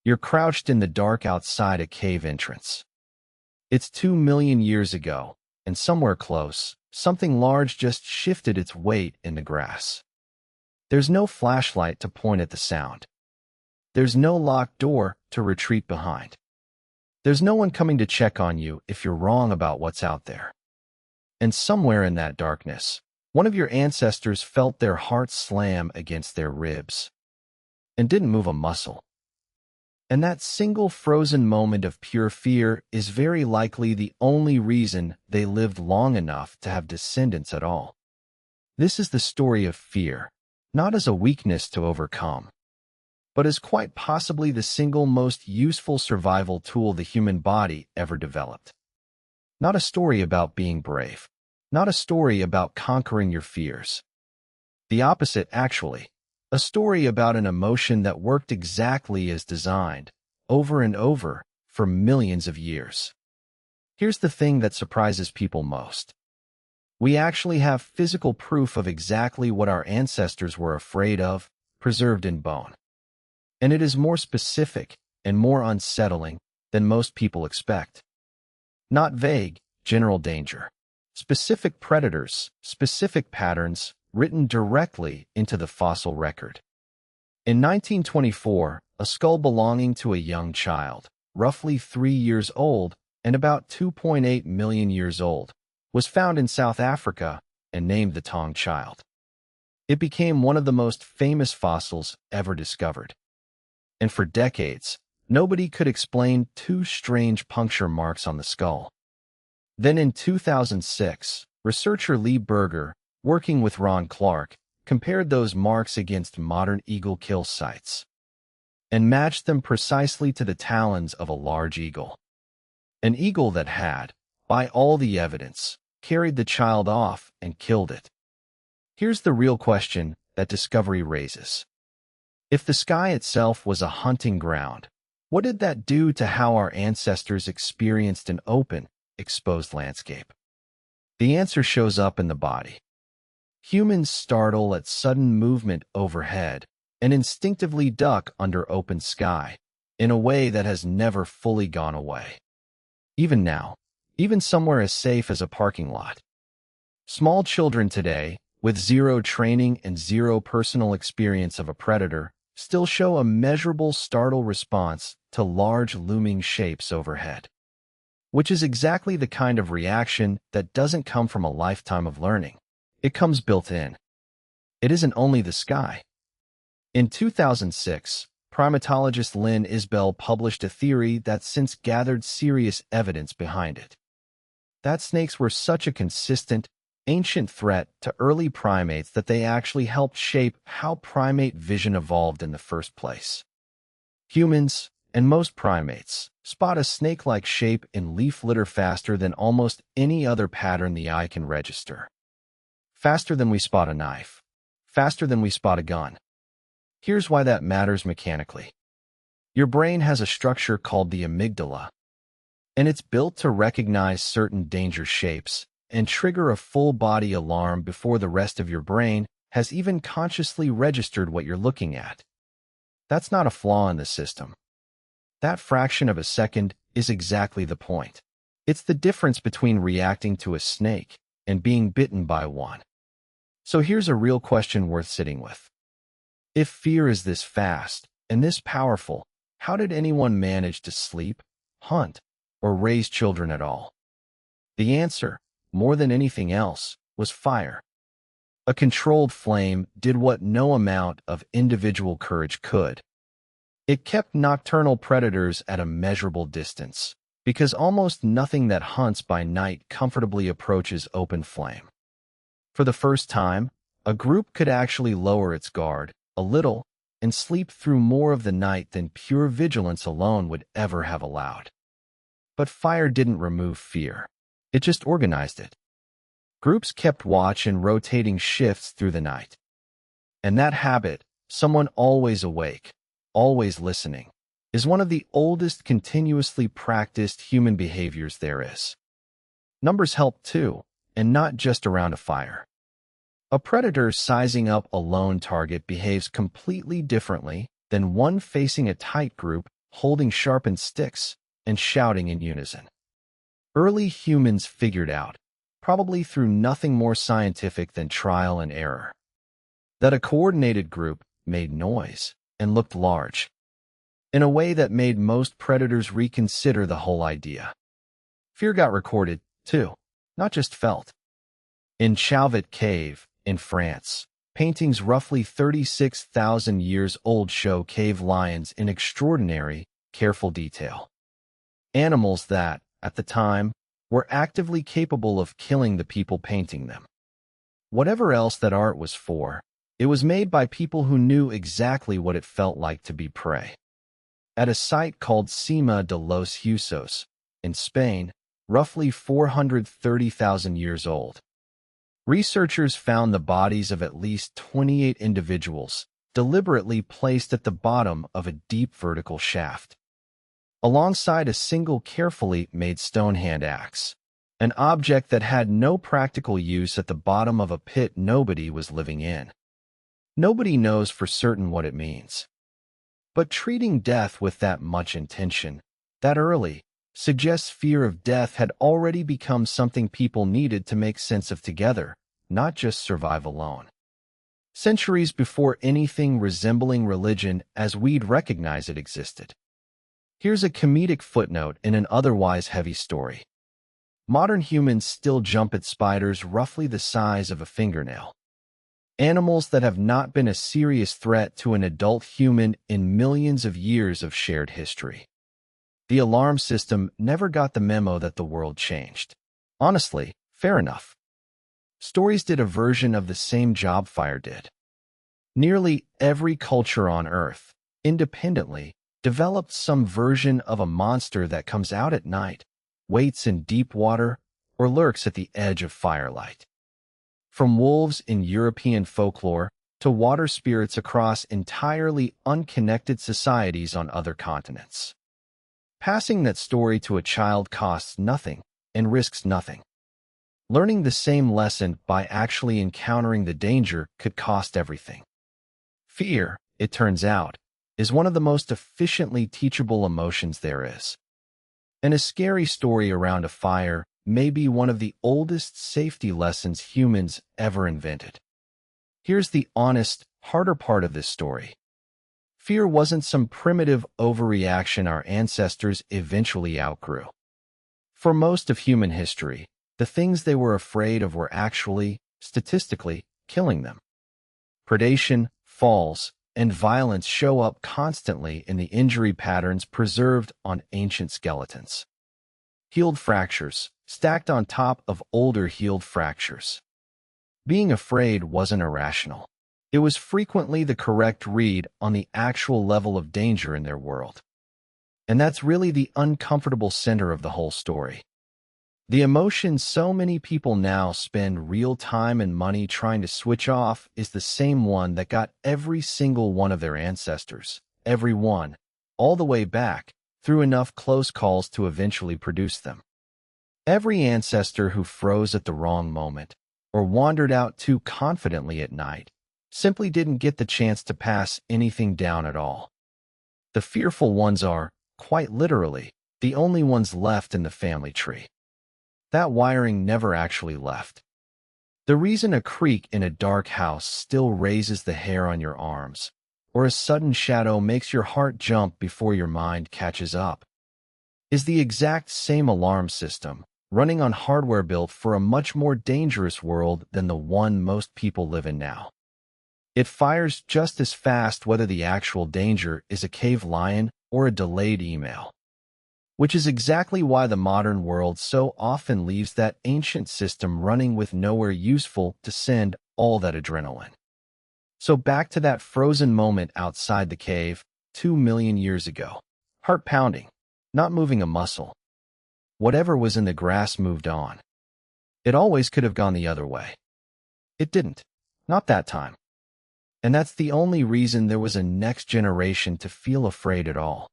You're crouched in the dark outside a cave entrance. It's 2 million years ago, and somewhere close, something large just shifted its weight in the grass. There's no flashlight to point at the sound. There's no locked door to retreat behind. There's no one coming to check on you if you're wrong about what's out there. And somewhere in that darkness, one of your ancestors felt their heart slam against their ribs and didn't move a muscle. And that single frozen moment of pure fear is very likely the only reason they lived long enough to have descendants at all. This is the story of fear, not as a weakness to overcome, but as quite possibly the single most useful survival tool the human body ever developed. Not a story about being brave, not a story about conquering your fears. The opposite, actually. A story about an emotion that worked exactly as designed, over and over, for millions of years. Here's the thing that surprises people most. We actually have physical proof of exactly what our ancestors were afraid of, preserved in bone. And it is more specific and more unsettling than most people expect. Not vague, general danger. Specific predators, specific patterns, written directly into the fossil record. In 1924, a skull belonging to a young child, roughly 3 years old and about 2.8 million years old, was found in South Africa and named the Taung Child. It became one of the most famous fossils ever discovered. And for decades, nobody could explain two strange puncture marks on the skull. Then in 2006, researcher Lee Berger, working with Ron Clark, compared those marks against modern eagle kill sites and matched them precisely to the talons of a large eagle. An eagle that had, by all the evidence, carried the child off and killed it. Here's the real question that discovery raises. If the sky itself was a hunting ground, what did that do to how our ancestors experienced an open, exposed landscape? The answer shows up in the body. Humans startle at sudden movement overhead and instinctively duck under open sky in a way that has never fully gone away. Even now, even somewhere as safe as a parking lot. Small children today, with zero training and zero personal experience of a predator, still show a measurable startle response to large looming shapes overhead. Which is exactly the kind of reaction that doesn't come from a lifetime of learning. It comes built in. It isn't only the sky. In 2006, primatologist Lynn Isbell published a theory that's since gathered serious evidence behind it. That snakes were such a consistent, ancient threat to early primates that they actually helped shape how primate vision evolved in the first place. Humans, and most primates, spot a snake-like shape in leaf litter faster than almost any other pattern the eye can register. Faster than we spot a knife. Faster than we spot a gun. Here's why that matters mechanically. Your brain has a structure called the amygdala, and it's built to recognize certain danger shapes and trigger a full-body alarm before the rest of your brain has even consciously registered what you're looking at. That's not a flaw in the system. That fraction of a second is exactly the point. It's the difference between reacting to a snake and being bitten by one. So here's a real question worth sitting with. If fear is this fast and this powerful, how did anyone manage to sleep, hunt, or raise children at all? The answer, more than anything else, was fire. A controlled flame did what no amount of individual courage could. It kept nocturnal predators at a measurable distance, because almost nothing that hunts by night comfortably approaches open flame. For the first time, a group could actually lower its guard a little and sleep through more of the night than pure vigilance alone would ever have allowed. But fire didn't remove fear. It just organized it. Groups kept watch in rotating shifts through the night. And that habit, someone always awake, always listening, is one of the oldest continuously practiced human behaviors there is. Numbers help too, and not just around a fire. A predator sizing up a lone target behaves completely differently than one facing a tight group holding sharpened sticks and shouting in unison. Early humans figured out, probably through nothing more scientific than trial and error, that a coordinated group made noise and looked large, in a way that made most predators reconsider the whole idea. Fear got recorded, too, not just felt. In Chauvet Cave, in France, paintings roughly 36,000 years old show cave lions in extraordinary, careful detail. Animals that, at the time, were actively capable of killing the people painting them. Whatever else that art was for, it was made by people who knew exactly what it felt like to be prey. At a site called Sima de los Huesos, in Spain, roughly 430,000 years old, researchers found the bodies of at least 28 individuals deliberately placed at the bottom of a deep vertical shaft, alongside a single carefully made stone hand axe, an object that had no practical use at the bottom of a pit nobody was living in. Nobody knows for certain what it means. But treating death with that much intention, that early, suggests fear of death had already become something people needed to make sense of together, not just survive alone. Centuries before anything resembling religion as we'd recognize it existed. Here's a comedic footnote in an otherwise heavy story. Modern humans still jump at spiders roughly the size of a fingernail. Animals that have not been a serious threat to an adult human in millions of years of shared history. The alarm system never got the memo that the world changed. Honestly, fair enough. Stories did a version of the same job fire did. Nearly every culture on Earth, independently, developed some version of a monster that comes out at night, waits in deep water, or lurks at the edge of firelight. From wolves in European folklore to water spirits across entirely unconnected societies on other continents. Passing that story to a child costs nothing and risks nothing. Learning the same lesson by actually encountering the danger could cost everything. Fear, it turns out, is one of the most efficiently teachable emotions there is. And a scary story around a fire may be one of the oldest safety lessons humans ever invented. Here's the honest, harder part of this story. Fear wasn't some primitive overreaction our ancestors eventually outgrew. For most of human history, the things they were afraid of were actually, statistically, killing them. Predation, falls, and violence show up constantly in the injury patterns preserved on ancient skeletons. Healed fractures, stacked on top of older healed fractures. Being afraid wasn't irrational. It was frequently the correct read on the actual level of danger in their world. And that's really the uncomfortable center of the whole story. The emotion so many people now spend real time and money trying to switch off is the same one that got every single one of their ancestors, every one, all the way back, through enough close calls to eventually produce them. Every ancestor who froze at the wrong moment, or wandered out too confidently at night, simply didn't get the chance to pass anything down at all. The fearful ones are, quite literally, the only ones left in the family tree. That wiring never actually left. The reason a creak in a dark house still raises the hair on your arms, or a sudden shadow makes your heart jump before your mind catches up, is the exact same alarm system, running on hardware built for a much more dangerous world than the one most people live in now. It fires just as fast whether the actual danger is a cave lion or a delayed email. Which is exactly why the modern world so often leaves that ancient system running with nowhere useful to send all that adrenaline. So back to that frozen moment outside the cave, 2 million years ago. Heart pounding, not moving a muscle. Whatever was in the grass moved on. It always could have gone the other way. It didn't. Not that time. And that's the only reason there was a next generation to feel afraid at all.